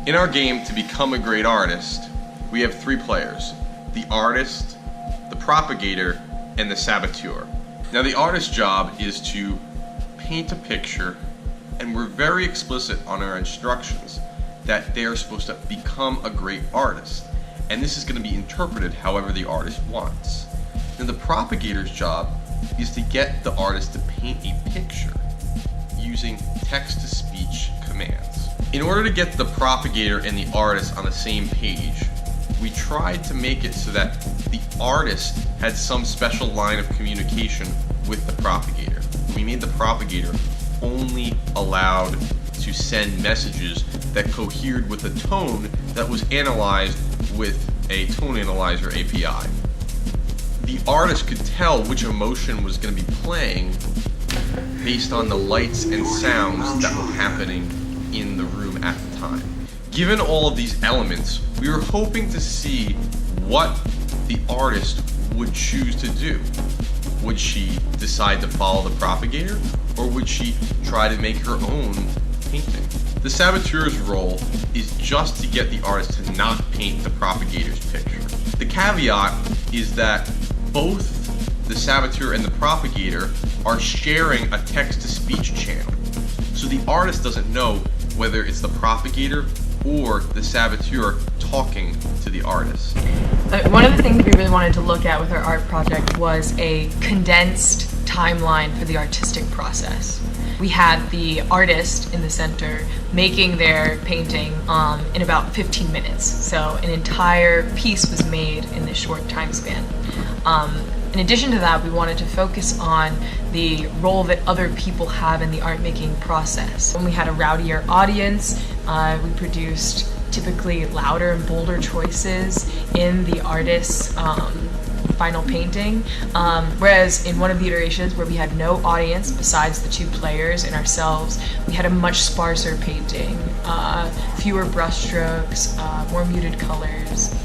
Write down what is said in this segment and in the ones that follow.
In our game, to become a great artist, we have 3 players: the artist, the propagator, and the saboteur. Now, the artist's job is to paint a picture, and we're very explicit on our instructions that they are supposed to become a great artist, and this is going to be interpreted however the artist wants. Now, the propagator's job is to get the artist to paint a picture using text-to-speech commands. In order to get the propagator and the artist on the same page, we tried to make it so that the artist had some special line of communication with the propagator. We made the propagator only allowed to send messages that cohered with a tone that was analyzed with a tone analyzer API. The artist could tell which emotion was going to be playing based on the lights and sounds that were happening in the room at the time. Given all of these elements, we were hoping to see what the artist would choose to do. Would she decide to follow the propagator, or would she try to make her own painting? The saboteur's role is just to get the artist to not paint the propagator's picture. The caveat is that both the saboteur and the propagator are sharing a text-to-speech channel, so the artist doesn't know whether it's the propagator or the saboteur talking to the artist. One of the things we really wanted to look at with our art project was a condensed timeline for the artistic process. We had the artist in the center making their painting in about 15 minutes, so an entire piece was made in this short time span. In addition to that, we wanted to focus on the role that other people have in the art making process. When we had a rowdier audience, we produced typically louder and bolder choices in the artist's final painting, whereas in one of the iterations where we had no audience besides the 2 players and ourselves, we had a much sparser painting, fewer brushstrokes, more muted colors,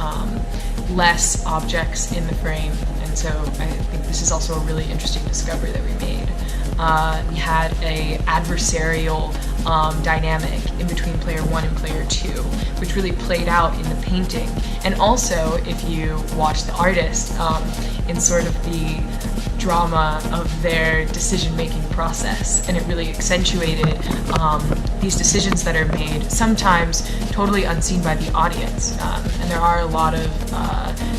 less objects in the frame. And so I think this is also a really interesting discovery that we made. We had a adversarial dynamic in between player 1 and player 2, which really played out in the painting. And also, if you watch the artist in sort of the drama of their decision-making process, and it really accentuated these decisions that are made, sometimes totally unseen by the audience. And there are a lot of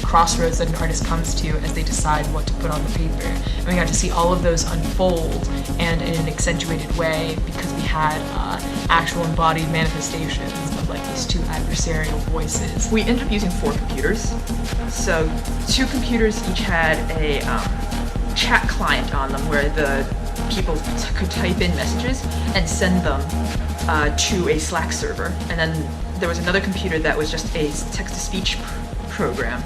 crossroads that an artist comes to as they decide what to put on the paper. And we got to see all of those unfold, and in an accentuated way, because we had actual embodied manifestations of like these 2 adversarial voices. We ended up using 4 computers. So 2 computers each had a chat client on them where the people could type in messages and send them to a Slack server. And then there was another computer that was just a text-to-speech program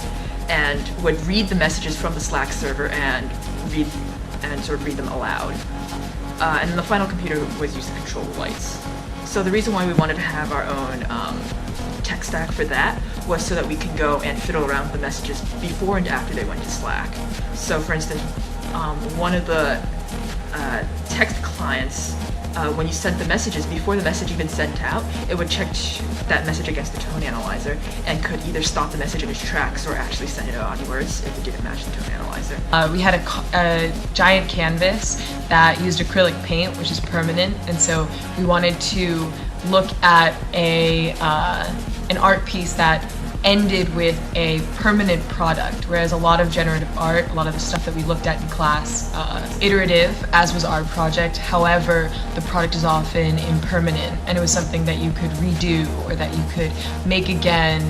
and would read the messages from the Slack server and sort of read them aloud. And then the final computer was used to control the lights. So the reason why we wanted to have our own tech stack for that was so that we can go and fiddle around with the messages before and after they went to Slack. So for instance, one of the text clients, when you sent the messages, before the message even sent out, it would check that message against the tone analyzer and could either stop the message in its tracks or actually send it out onwards if it didn't match the tone analyzer. We had a giant canvas that used acrylic paint, which is permanent, and so we wanted to look at an art piece that ended with a permanent product, whereas a lot of generative art, a lot of the stuff that we looked at in class, iterative, as was our project. However, the product is often impermanent, and it was something that you could redo or that you could make again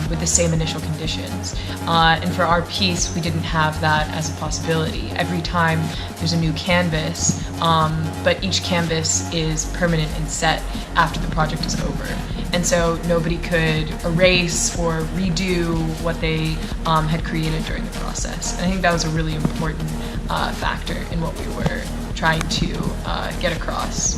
with the same initial conditions. And for our piece, we didn't have that as a possibility. Every time there's a new canvas, but each canvas is permanent and set after the project is over. And so nobody could erase or redo what they had created during the process. And I think that was a really important factor in what we were trying to get across.